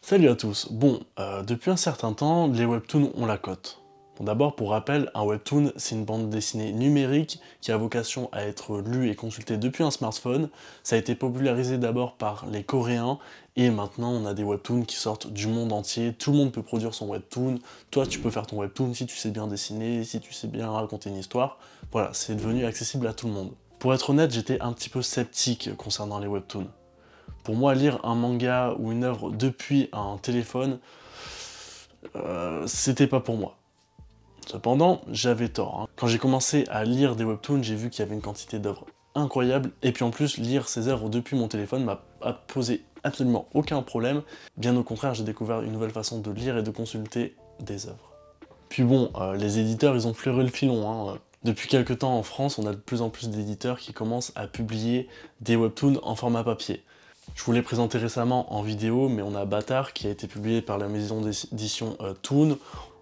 Salut à tous. Bon, depuis un certain temps, les webtoons ont la cote. Bon, d'abord, pour rappel, un webtoon, c'est une bande dessinée numérique qui a vocation à être lue et consultée depuis un smartphone. Ça a été popularisé d'abord par les Coréens, et maintenant on a des webtoons qui sortent du monde entier. Tout le monde peut produire son webtoon. Toi, tu peux faire ton webtoon si tu sais bien dessiner, si tu sais bien raconter une histoire. Voilà, c'est devenu accessible à tout le monde. Pour être honnête, j'étais un petit peu sceptique concernant les webtoons. Pour moi, lire un manga ou une œuvre depuis un téléphone, c'était pas pour moi. Cependant, j'avais tort, hein. Quand j'ai commencé à lire des webtoons, j'ai vu qu'il y avait une quantité d'œuvres incroyable, et puis en plus, lire ces œuvres depuis mon téléphone m'a posé absolument aucun problème. Bien au contraire, j'ai découvert une nouvelle façon de lire et de consulter des œuvres. Puis bon, les éditeurs, ils ont flairé le filon, hein. Depuis quelques temps en France, on a de plus en plus d'éditeurs qui commencent à publier des webtoons en format papier. Je vous l'ai présenté récemment en vidéo, mais on a Bâtard qui a été publié par la maison d'édition Toon.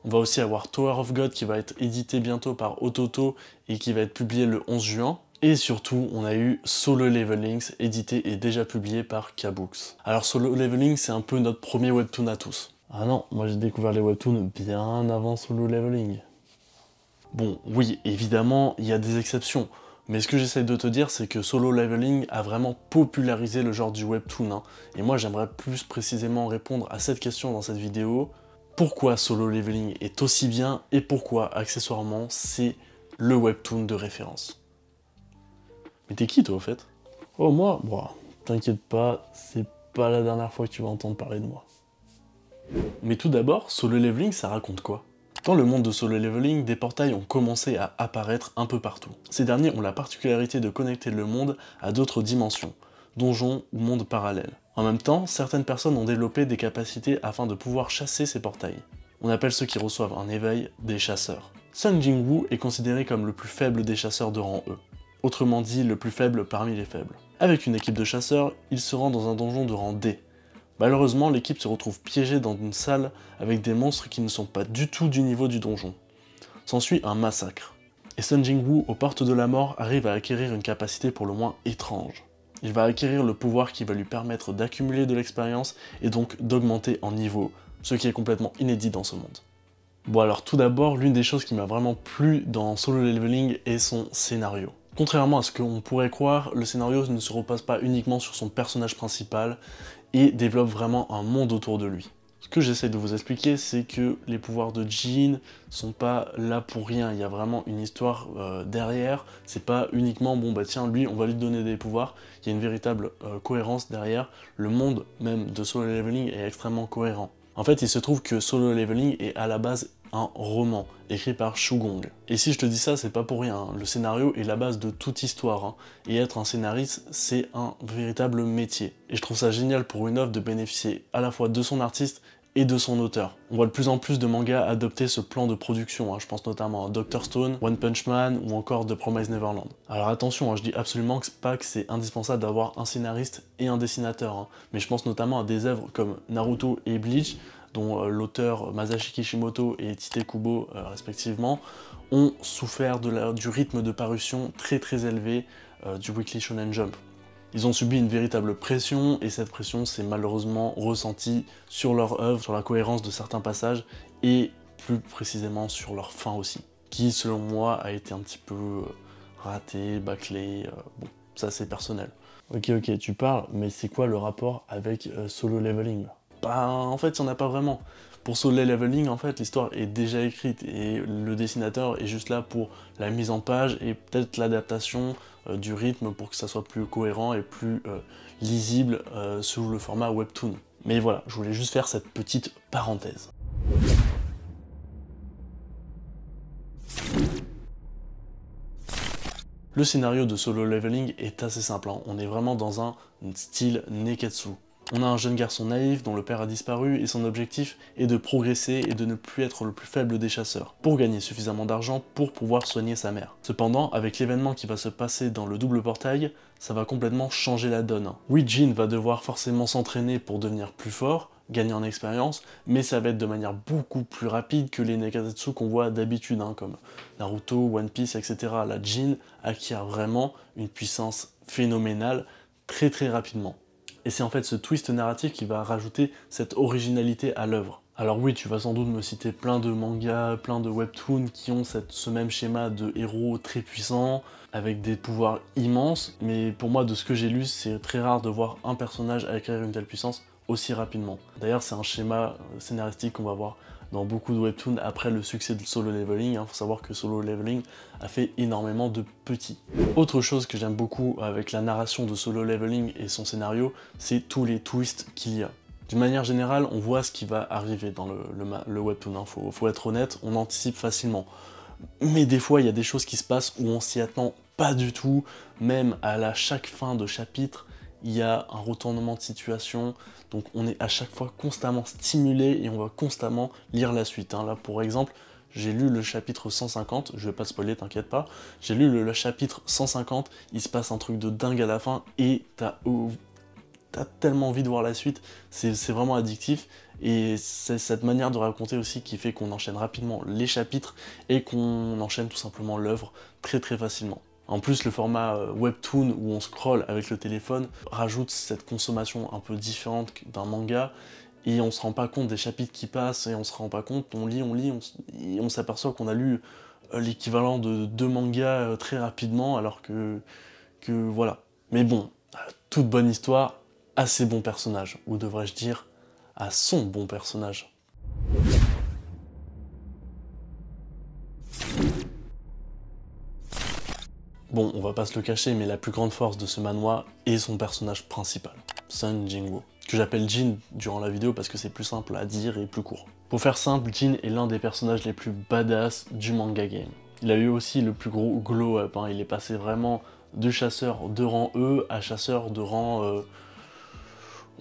On va aussi avoir Tower of God qui va être édité bientôt par Ototo et qui va être publié le 11 juin. Et surtout, on a eu Solo Leveling, édité et déjà publié par K-Books. Alors Solo Leveling, c'est un peu notre premier webtoon à tous. Ah non, moi j'ai découvert les webtoons bien avant Solo Leveling. Bon, oui, évidemment, il y a des exceptions. Mais ce que j'essaie de te dire, c'est que Solo Leveling a vraiment popularisé le genre du webtoon, hein. Et moi, j'aimerais plus précisément répondre à cette question dans cette vidéo. Pourquoi Solo Leveling est aussi bien et pourquoi, accessoirement, c'est le webtoon de référence. Mais t'es qui, toi, au fait? Oh, moi? Bon, t'inquiète pas, c'est pas la dernière fois que tu vas entendre parler de moi. Mais tout d'abord, Solo Leveling, ça raconte quoi? Dans le monde de Solo Leveling, des portails ont commencé à apparaître un peu partout. Ces derniers ont la particularité de connecter le monde à d'autres dimensions, donjons ou mondes parallèles. En même temps, certaines personnes ont développé des capacités afin de pouvoir chasser ces portails. On appelle ceux qui reçoivent un éveil des chasseurs. Sun Jingwoo est considéré comme le plus faible des chasseurs de rang E. Autrement dit, le plus faible parmi les faibles. Avec une équipe de chasseurs, il se rend dans un donjon de rang D. Malheureusement, l'équipe se retrouve piégée dans une salle avec des monstres qui ne sont pas du tout du niveau du donjon. S'ensuit un massacre. Et Sun Jingwoo, aux portes de la mort, arrive à acquérir une capacité pour le moins étrange. Il va acquérir le pouvoir qui va lui permettre d'accumuler de l'expérience et donc d'augmenter en niveau, ce qui est complètement inédit dans ce monde. Bon alors tout d'abord, l'une des choses qui m'a vraiment plu dans Solo Leveling est son scénario. Contrairement à ce qu'on pourrait croire, le scénario ne se repose pas uniquement sur son personnage principal et développe vraiment un monde autour de lui. Ce que j'essaie de vous expliquer, c'est que les pouvoirs de Jin sont pas là pour rien, il y a vraiment une histoire derrière, c'est pas uniquement bon bah tiens lui on va lui donner des pouvoirs, il y a une véritable cohérence derrière, le monde même de Solo Leveling est extrêmement cohérent. En fait il se trouve que Solo Leveling est à la base un roman, écrit par Shugong. Et si je te dis ça, c'est pas pour rien, hein. Le scénario est la base de toute histoire, hein. Et être un scénariste, c'est un véritable métier. Et je trouve ça génial pour une œuvre de bénéficier à la fois de son artiste et de son auteur. On voit de plus en plus de mangas adopter ce plan de production, hein. Je pense notamment à Dr. Stone, One Punch Man ou encore The Promised Neverland. Alors attention, hein, je dis absolument pas que c'est indispensable d'avoir un scénariste et un dessinateur, hein. Mais je pense notamment à des œuvres comme Naruto et Bleach, dont l'auteur Masashi Kishimoto et Tite Kubo respectivement, ont souffert du rythme de parution très élevé du Weekly Shonen Jump. Ils ont subi une véritable pression, et cette pression s'est malheureusement ressentie sur leur œuvre, sur la cohérence de certains passages, et plus précisément sur leur fin aussi, qui selon moi a été un petit peu raté, bâclé, bon, ça c'est personnel. Ok, tu parles, mais c'est quoi le rapport avec Solo Leveling? Bah, en fait, il n'y en a pas vraiment. Pour Solo Leveling, en fait, l'histoire est déjà écrite et le dessinateur est juste là pour la mise en page et peut-être l'adaptation du rythme pour que ça soit plus cohérent et plus lisible sous le format webtoon. Mais voilà, je voulais juste faire cette petite parenthèse. Le scénario de Solo Leveling est assez simple, hein. On est vraiment dans un style Neketsu. On a un jeune garçon naïf dont le père a disparu et son objectif est de progresser et de ne plus être le plus faible des chasseurs, pour gagner suffisamment d'argent pour pouvoir soigner sa mère. Cependant, avec l'événement qui va se passer dans le double portail, ça va complètement changer la donne. Oui, Jin va devoir forcément s'entraîner pour devenir plus fort, gagner en expérience, mais ça va être de manière beaucoup plus rapide que les Neketsu qu'on voit d'habitude, hein, comme Naruto, One Piece, etc. La Jin acquiert vraiment une puissance phénoménale très rapidement. et c'est en fait ce twist narratif qui va rajouter cette originalité à l'œuvre. Alors oui, tu vas sans doute me citer plein de mangas, plein de webtoons qui ont ce même schéma de héros très puissants, avec des pouvoirs immenses, mais pour moi, de ce que j'ai lu, c'est très rare de voir un personnage acquérir une telle puissance aussi rapidement. D'ailleurs, c'est un schéma scénaristique qu'on va voir dans beaucoup de webtoons après le succès de Solo Leveling. Faut savoir que Solo Leveling a fait énormément de petits. Autre chose que j'aime beaucoup avec la narration de Solo Leveling et son scénario, c'est tous les twists qu'il y a. D'une manière générale, on voit ce qui va arriver dans le webtoon, hein. Faut être honnête, on anticipe facilement. Mais des fois, il y a des choses qui se passent où on s'y attend pas du tout, même à chaque fin de chapitre, il y a un retournement de situation, donc on est à chaque fois constamment stimulé et on va constamment lire la suite, hein. Là, pour exemple, j'ai lu le chapitre 150, je vais pas spoiler, t'inquiète pas, j'ai lu le chapitre 150, il se passe un truc de dingue à la fin, et t'as tellement envie de voir la suite, c'est vraiment addictif, et c'est cette manière de raconter aussi qui fait qu'on enchaîne rapidement les chapitres, et qu'on enchaîne tout simplement l'œuvre très facilement. En plus, le format webtoon où on scrolle avec le téléphone rajoute cette consommation un peu différente d'un manga, et on se rend pas compte des chapitres qui passent, et on se rend pas compte, on lit, et on s'aperçoit qu'on a lu l'équivalent de 2 mangas très rapidement, alors que voilà. Mais bon, toute bonne histoire a ses bons personnages, ou devrais-je dire, à son bon personnage. Bon, on va pas se le cacher, mais la plus grande force de ce manhwa est son personnage principal, Sun Jingwoo, que j'appelle Jin durant la vidéo parce que c'est plus simple à dire et plus court. Pour faire simple, Jin est l'un des personnages les plus badass du manga game. Il a eu aussi le plus gros glow-up, hein. Il est passé vraiment de chasseur de rang E à chasseur de rang...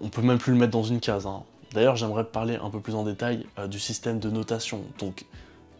on peut même plus le mettre dans une case, hein. D'ailleurs, j'aimerais parler un peu plus en détail du système de notation. Donc,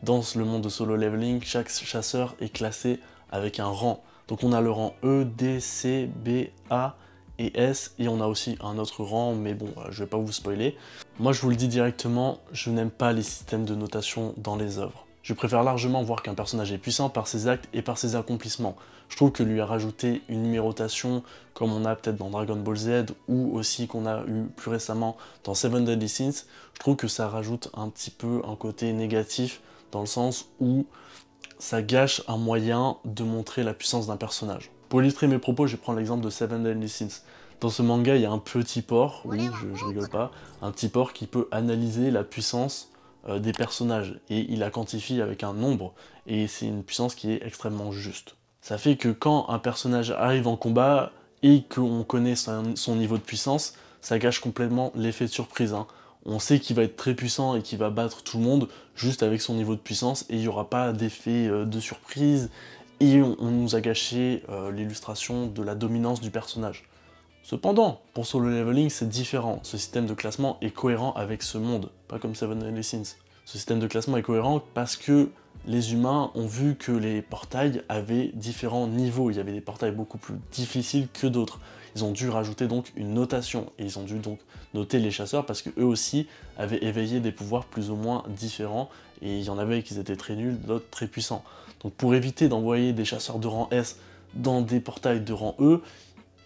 dans le monde de Solo Leveling, chaque chasseur est classé avec un rang. Donc on a le rang E, D, C, B, A et S, et on a aussi un autre rang, mais bon, je vais pas vous spoiler. Moi je vous le dis directement, je n'aime pas les systèmes de notation dans les œuvres. Je préfère largement voir qu'un personnage est puissant par ses actes et par ses accomplissements. Je trouve que lui a rajouté une numérotation, comme on a peut-être dans Dragon Ball Z, ou aussi qu'on a eu plus récemment dans Seven Deadly Sins, je trouve que ça rajoute un petit peu un côté négatif, dans le sens où ça gâche un moyen de montrer la puissance d'un personnage. Pour illustrer mes propos, je vais prendre l'exemple de Seven Deadly Sins. Dans ce manga, il y a un petit porc, oui, je rigole pas, un petit porc qui peut analyser la puissance des personnages, et il la quantifie avec un nombre, et c'est une puissance qui est extrêmement juste. Ça fait que quand un personnage arrive en combat, et qu'on connaît son niveau de puissance, ça gâche complètement l'effet de surprise, hein. On sait qu'il va être très puissant et qu'il va battre tout le monde juste avec son niveau de puissance, et il n'y aura pas d'effet de surprise, et on nous a gâché l'illustration de la dominance du personnage. Cependant, pour Solo Leveling, c'est différent. Ce système de classement est cohérent avec ce monde, pas comme Seven Deadly Sins. Ce système de classement est cohérent parce que les humains ont vu que les portails avaient différents niveaux. Il y avait des portails beaucoup plus difficiles que d'autres. Ils ont dû rajouter donc une notation, et ils ont dû donc noter les chasseurs parce qu'eux aussi avaient éveillé des pouvoirs plus ou moins différents, et il y en avait qui étaient très nuls, d'autres très puissants. Donc pour éviter d'envoyer des chasseurs de rang S dans des portails de rang E,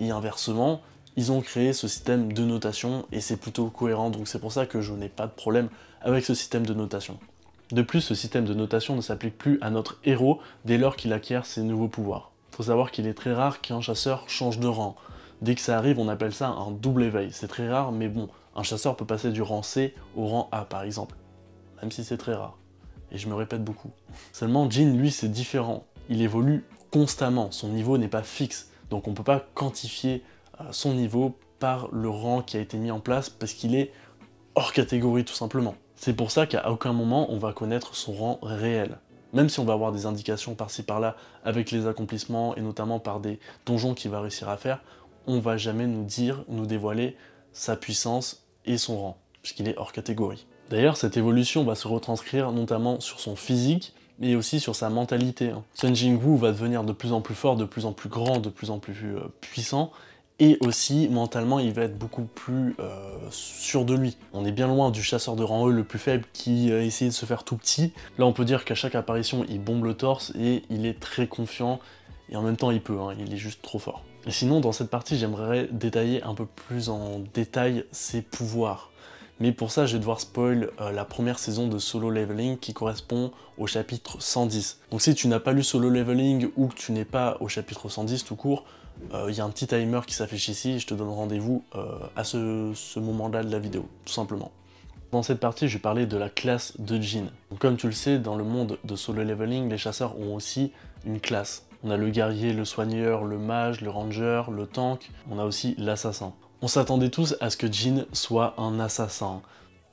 et inversement, ils ont créé ce système de notation, et c'est plutôt cohérent, donc c'est pour ça que je n'ai pas de problème avec ce système de notation. De plus, ce système de notation ne s'applique plus à notre héros dès lors qu'il acquiert ses nouveaux pouvoirs. Faut savoir qu'il est très rare qu'un chasseur change de rang. Dès que ça arrive, on appelle ça un double éveil. C'est très rare, mais bon, un chasseur peut passer du rang C au rang A par exemple, même si c'est très rare. Et je me répète beaucoup. Seulement, Jin, lui, c'est différent. Il évolue constamment, son niveau n'est pas fixe, donc on ne peut pas quantifier son niveau par le rang qui a été mis en place, parce qu'il est hors catégorie tout simplement. C'est pour ça qu'à aucun moment on va connaître son rang réel. Même si on va avoir des indications par-ci par-là avec les accomplissements, et notamment par des donjons qu'il va réussir à faire, on va jamais nous dévoiler sa puissance et son rang, puisqu'il est hors catégorie. D'ailleurs, cette évolution va se retranscrire notamment sur son physique, mais aussi sur sa mentalité. Sun Jingwoo va devenir de plus en plus fort, de plus en plus grand, de plus en plus puissant, et aussi, mentalement, il va être beaucoup plus sûr de lui. On est bien loin du chasseur de rang E le plus faible qui essayait de se faire tout petit. Là, on peut dire qu'à chaque apparition, il bombe le torse, et il est très confiant, et en même temps, il peut, hein, il est juste trop fort. Et sinon, dans cette partie, j'aimerais détailler un peu plus en détail ses pouvoirs. Mais pour ça, je vais devoir spoil la première saison de Solo Leveling qui correspond au chapitre 110. Donc si tu n'as pas lu Solo Leveling ou que tu n'es pas au chapitre 110 tout court, il y a un petit timer qui s'affiche ici et je te donne rendez-vous à ce moment-là de la vidéo, tout simplement. Dans cette partie, je vais parler de la classe de Jin. Donc, comme tu le sais, dans le monde de Solo Leveling, les chasseurs ont aussi une classe. On a le guerrier, le soigneur, le mage, le ranger, le tank, on a aussi l'assassin. On s'attendait tous à ce que Jin soit un assassin.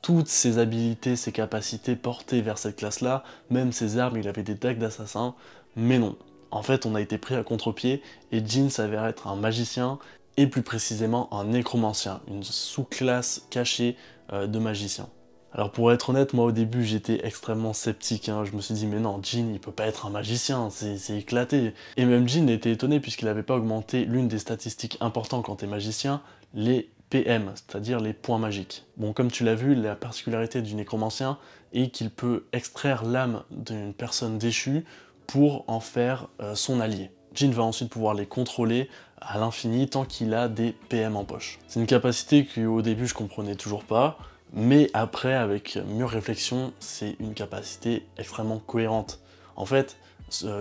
Toutes ses habilités, ses capacités portaient vers cette classe-là, même ses armes, il avait des dagues d'assassin, mais non. En fait, on a été pris à contre-pied et Jin s'avère être un magicien et plus précisément un nécromancien, une sous-classe cachée de magicien. Alors pour être honnête, moi au début j'étais extrêmement sceptique, hein. Je me suis dit mais non, Jin il peut pas être un magicien, c'est éclaté. Et même Jin était étonné puisqu'il n'avait pas augmenté l'une des statistiques importantes quand t'es magicien, les PM, c'est-à-dire les points magiques. Bon, comme tu l'as vu, la particularité du nécromancien est qu'il peut extraire l'âme d'une personne déchue pour en faire son allié. Jin va ensuite pouvoir les contrôler à l'infini tant qu'il a des PM en poche. C'est une capacité qu'au début je comprenais toujours pas, mais après, avec mûre réflexion, c'est une capacité extrêmement cohérente. En fait,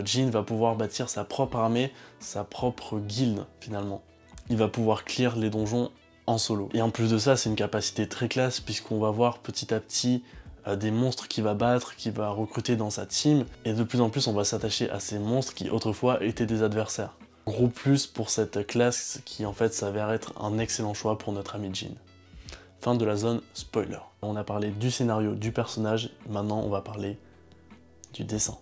Jin va pouvoir bâtir sa propre armée, sa propre guilde finalement. Il va pouvoir clear les donjons en solo. Et en plus de ça, c'est une capacité très classe puisqu'on va voir petit à petit des monstres qu'il va battre, qu'il va recruter dans sa team, et de plus en plus on va s'attacher à ces monstres qui autrefois étaient des adversaires. Gros plus pour cette classe qui en fait s'avère être un excellent choix pour notre ami Jin. Fin de la zone spoiler. On a parlé du scénario, du personnage, maintenant on va parler du dessin.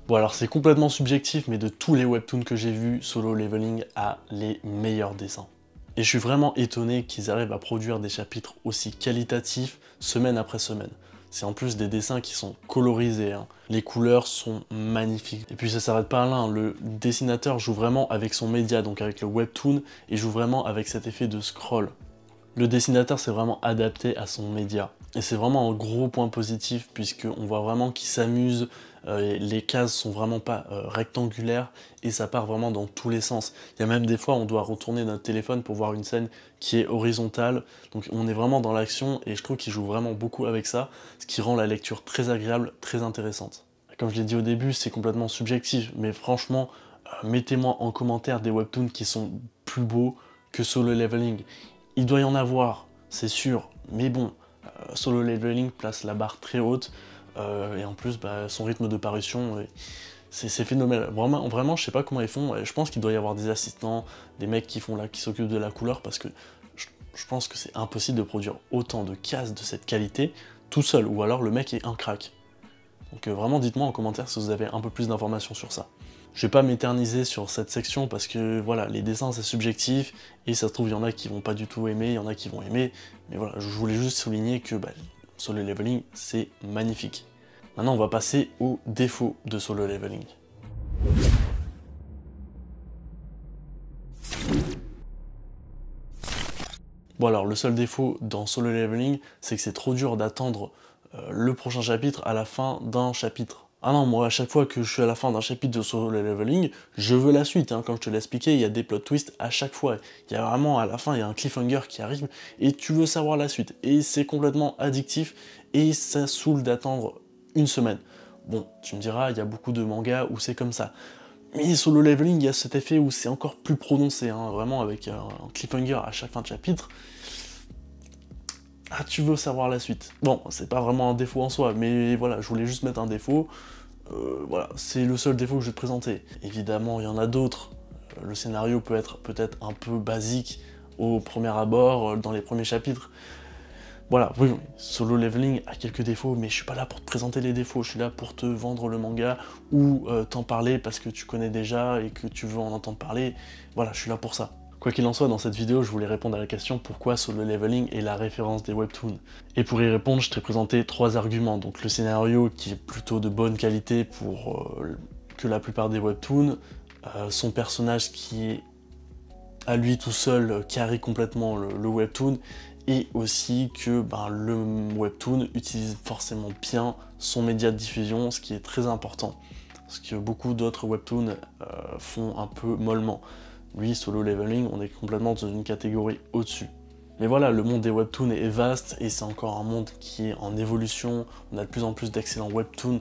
Bon alors c'est complètement subjectif, mais de tous les webtoons que j'ai vus, Solo Leveling a les meilleurs dessins. Et je suis vraiment étonné qu'ils arrivent à produire des chapitres aussi qualitatifs semaine après semaine. C'est en plus des dessins qui sont colorisés, hein. Les couleurs sont magnifiques. Et puis ça s'arrête pas là, hein. Le dessinateur joue vraiment avec son média, donc avec le webtoon, et joue vraiment avec cet effet de scroll. Le dessinateur s'est vraiment adapté à son média. Et c'est vraiment un gros point positif puisqu'on voit vraiment qu'il s'amuse, les cases sont vraiment pas rectangulaires et ça part vraiment dans tous les sens. Il y a même des fois on doit retourner notre téléphone pour voir une scène qui est horizontale, donc on est vraiment dans l'action et je trouve qu'il joue vraiment beaucoup avec ça, ce qui rend la lecture très agréable, très intéressante. Comme je l'ai dit au début, c'est complètement subjectif, mais franchement, mettez-moi en commentaire des webtoons qui sont plus beaux que Solo Leveling. Il doit y en avoir, c'est sûr, mais bon, Solo Leveling place la barre très haute, et en plus, son rythme de parution, c'est phénoménal. Vraiment, je sais pas comment ils font, je pense qu'il doit y avoir des assistants, des mecs qui s'occupent de la couleur, parce que je pense que c'est impossible de produire autant de cases de cette qualité tout seul, ou alors le mec est un crack. Donc vraiment, dites-moi en commentaire si vous avez un peu plus d'informations sur ça. Je vais pas m'éterniser sur cette section parce que voilà, les dessins c'est subjectif et ça se trouve il y en a qui vont pas du tout aimer, il y en a qui vont aimer, mais voilà, je voulais juste souligner que Solo Leveling c'est magnifique. Maintenant on va passer aux défauts de Solo Leveling. Bon alors le seul défaut dans Solo Leveling c'est que c'est trop dur d'attendre le prochain chapitre à la fin d'un chapitre. Ah non, moi à chaque fois que je suis à la fin d'un chapitre de Solo Leveling, je veux la suite, hein. Comme je te l'ai expliqué, il y a des plot twists à chaque fois. Il y a vraiment, à la fin, il y a un cliffhanger qui arrive, et tu veux savoir la suite. Et c'est complètement addictif, et ça saoule d'attendre une semaine. Bon, tu me diras, il y a beaucoup de mangas où c'est comme ça. Mais Solo Leveling, il y a cet effet où c'est encore plus prononcé, hein, vraiment avec un cliffhanger à chaque fin de chapitre. Ah, tu veux savoir la suite. Bon, c'est pas vraiment un défaut en soi, mais voilà, je voulais juste mettre un défaut. Voilà, c'est le seul défaut que je vais te présenter. Évidemment, il y en a d'autres. Le scénario peut être peut-être un peu basique au premier abord, dans les premiers chapitres. Voilà, oui, Solo Leveling a quelques défauts, mais je suis pas là pour te présenter les défauts, je suis là pour te vendre le manga ou t'en parler parce que tu connais déjà et que tu veux en entendre parler. Voilà, je suis là pour ça. Quoi qu'il en soit, dans cette vidéo, je voulais répondre à la question pourquoi Solo Leveling est la référence des webtoons. Et pour y répondre, je t'ai présenté 3 arguments. Donc le scénario qui est plutôt de bonne qualité pour que la plupart des webtoons, son personnage qui est à lui tout seul carry complètement le webtoon, et aussi que le webtoon utilise forcément bien son média de diffusion, ce qui est très important, parce que beaucoup d'autres webtoons font un peu mollement. Lui, Solo Leveling, on est complètement dans une catégorie au-dessus. Mais voilà, le monde des webtoons est vaste et c'est encore un monde qui est en évolution. On a de plus en plus d'excellents webtoons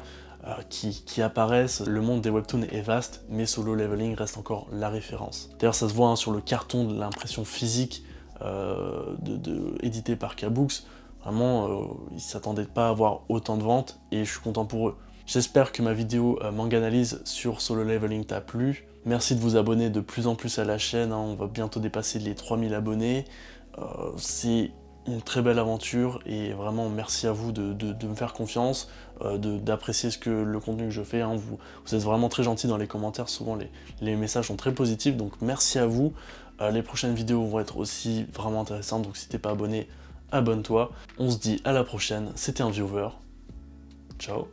qui apparaissent. Le monde des webtoons est vaste, mais Solo Leveling reste encore la référence. D'ailleurs, ça se voit sur le carton de l'impression physique édité par K-Books. Vraiment, ils s'attendaient pas à avoir autant de ventes et je suis content pour eux. J'espère que ma vidéo manga analyse sur Solo Leveling t'a plu. Merci de vous abonner de plus en plus à la chaîne, hein. On va bientôt dépasser les 3000 abonnés. C'est une très belle aventure et vraiment merci à vous de me faire confiance, d'apprécier le contenu que je fais, hein. Vous êtes vraiment très gentils dans les commentaires, souvent les messages sont très positifs, donc merci à vous. Les prochaines vidéos vont être aussi vraiment intéressantes, donc si t'es pas abonné, abonne-toi. On se dit à la prochaine, c'était un viewer. Ciao.